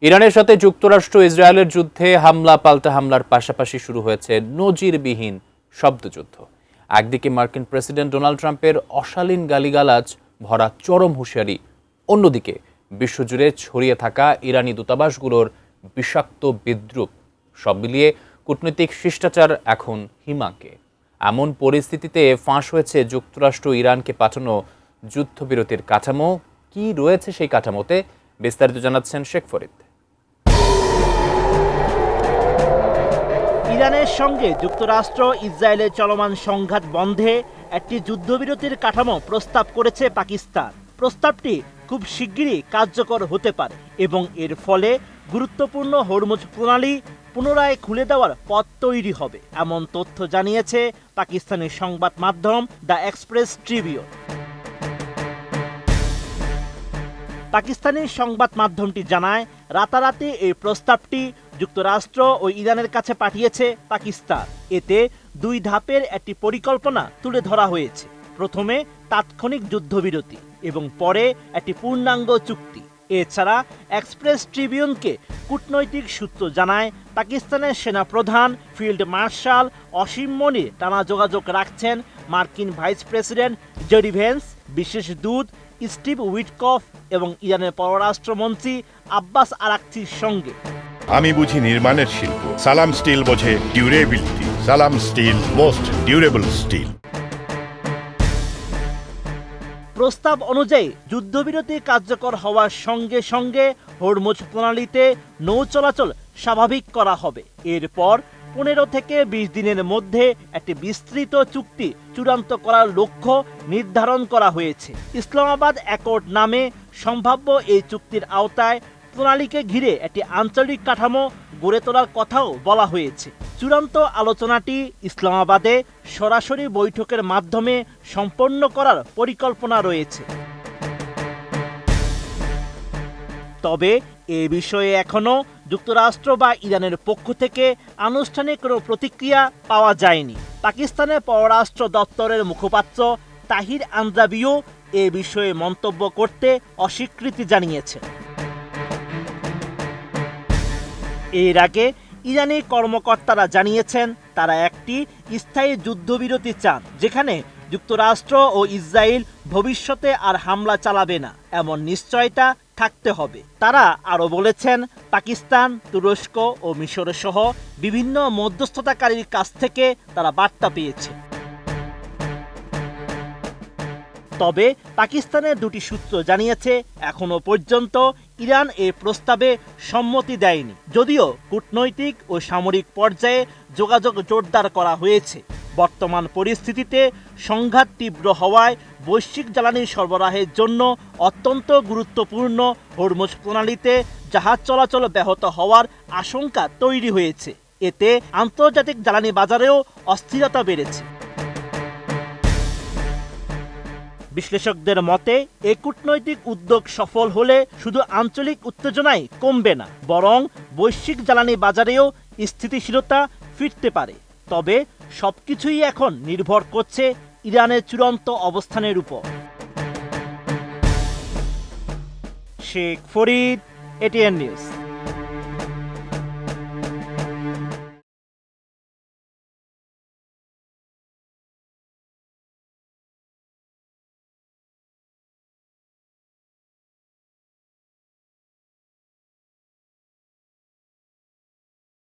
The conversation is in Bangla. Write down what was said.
ইরানের সাথে যুক্তরাষ্ট্র ইসরায়েলের যুদ্ধে হামলা পাল্টা হামলার পাশাপাশি শুরু হয়েছে নজিরবিহীন শব্দযুদ্ধ। একদিকে মার্কিন প্রেসিডেন্ট ডোনাল্ড ট্রাম্পের অশালীন গালিগালাজ ভরা চরম হুঁশিয়ারি, অন্যদিকে বিশ্বজুড়ে ছড়িয়ে থাকা ইরানি দূতাবাসগুলোর বিষাক্ত বিদ্রূপ। সব মিলিয়ে কূটনৈতিক শিষ্টাচার এখন হিমাঙ্কে। এমন পরিস্থিতিতে ফাঁস হয়েছে যুক্তরাষ্ট্র ইরানকে পাঠানো যুদ্ধবিরতির কাঠামো। কি রয়েছে সেই কাঠামোতে, বিস্তারিত জানাচ্ছেন শেখ ফরিদ। ইরানের সঙ্গে যুক্তরাষ্ট্র ইসরায়েলের চলমান সংঘাত বন্ধে একটি যুদ্ধবিরতির কাঠামো প্রস্তাব করেছে পাকিস্তান। প্রস্তাবটি খুব শিগগিরই কার্যকর হতে পারে এবং এর ফলে গুরুত্বপূর্ণ হরমুজ প্রণালী পুনরায় খুলে দেওয়ার পথ তৈরি হবে, এমন তথ্য জানিয়েছে পাকিস্তানের সংবাদ মাধ্যম দ্য এক্সপ্রেস ট্রিবিউন। পাকিস্তানের সংবাদ মাধ্যমটি জানায়, রাতারাতি এই প্রস্তাবটি যুক্তরাষ্ট্র ও ইরানের কাছে পাঠিয়েছে পাকিস্তান। এতে দুই ধাপের একটি পরিকল্পনা তুলে ধরা হয়েছে। প্রথমে তাৎক্ষণিক যুদ্ধবিরতি এবং পরে একটি পূর্ণাঙ্গ চুক্তি। এছাড়া এক্সপ্রেস ট্রিবিউনকে কূটনৈতিক সূত্র জানায়, পাকিস্তানের সেনাপ্রধান ফিল্ড মার্শাল অসীম মনির টানা যোগাযোগ রাখছেন মার্কিন ভাইস প্রেসিডেন্ট জেডি ভেন্স, বিশেষ দূত স্টিভ উইটকফ এবং ইরানের পররাষ্ট্রমন্ত্রী আব্বাস আরাকচির সঙ্গে। আমি বুঝি নির্মাণের শিল্প, সালাম স্টিল বোঝে ডিউরেবিলিটি। সালাম স্টিল, মোস্ট ডিউরেবল স্টিল। প্রস্তাব অনুযায়ী যুদ্ধবিরতি কার্যকর হওয়ার সঙ্গে সঙ্গে হরমুজ প্রণালীতে নৌ চলাচল স্বাভাবিক করা হবে। এরপর 15 থেকে 20 দিনের মধ্যে একটি বিস্তৃত চুক্তি চূড়ান্ত করার লক্ষ্য নির্ধারণ করা হয়েছে। ইসলামাবাদ অ্যাকর্ড নামে সম্ভাব্য এই চুক্তির আওতায় প্রণালীকে ঘিরে একটি আঞ্চলিক কাঠামো গড়ে তোলার কথাও বলা হয়েছে। চূড়ান্ত আলোচনাটি ইসলামাবাদে সরাসরি বৈঠকের মাধ্যমে সম্পন্ন করার পরিকল্পনা রয়েছে। তবে এ বিষয়ে এখনো যুক্তরাষ্ট্র বা ইরানের পক্ষ থেকে আনুষ্ঠানিক কোনো প্রতিক্রিয়া পাওয়া যায়নি। পাকিস্তানের পররাষ্ট্র দপ্তরের মুখপাত্র তাহির আনজাবিও এ বিষয়ে মন্তব্য করতে অস্বীকৃতি জানিয়েছেন। এর আগে ইরানি কর্মকর্তারা জানিয়েছেন, তারা একটি স্থায়ী যুদ্ধবিরতি চান, যেখানে যুক্তরাষ্ট্র ও ইসরায়েল ভবিষ্যতে আর হামলা চালাবে না, এমন নিশ্চয়তা থাকতে হবে। তারা আরও বলেছেন, পাকিস্তান, তুরস্ক ও মিশর সহ বিভিন্ন মধ্যস্থতাকারীর কাছ থেকে তারা বার্তা পেয়েছে। তবে পাকিস্তানের দুটি সূত্র জানিয়েছে, এখনো পর্যন্ত ইরান এই প্রস্তাবে সম্মতি দেয়নি, যদিও কূটনৈতিক ও সামরিক পর্যায়ে যোগাযোগ জোরদার করা হয়েছে। বর্তমান পরিস্থিতিতে সংঘাত তীব্র হওয়ায় বৈশ্বিক জ্বালানি সরবরাহের জন্য অত্যন্ত গুরুত্বপূর্ণ হরমুজ প্রণালীতে জাহাজ চলাচল ব্যাহত হওয়ার আশঙ্কা তৈরি হয়েছে। এতে আন্তর্জাতিক জ্বালানি বাজারেও অস্থিরতা বেড়েছে। বিশ্লেষকদের মতে, এই কূটনৈতিক উদ্যোগ সফল হলে শুধু আঞ্চলিক উত্তেজনাই কমবে না, বরং বৈশ্বিক জ্বালানি বাজারেও স্থিতিশীলতা ফিরতে পারে। তবে সবকিছুই এখন নির্ভর করছে ইরানের চূড়ান্ত অবস্থানের উপর। Sheikh Farid, ATN news.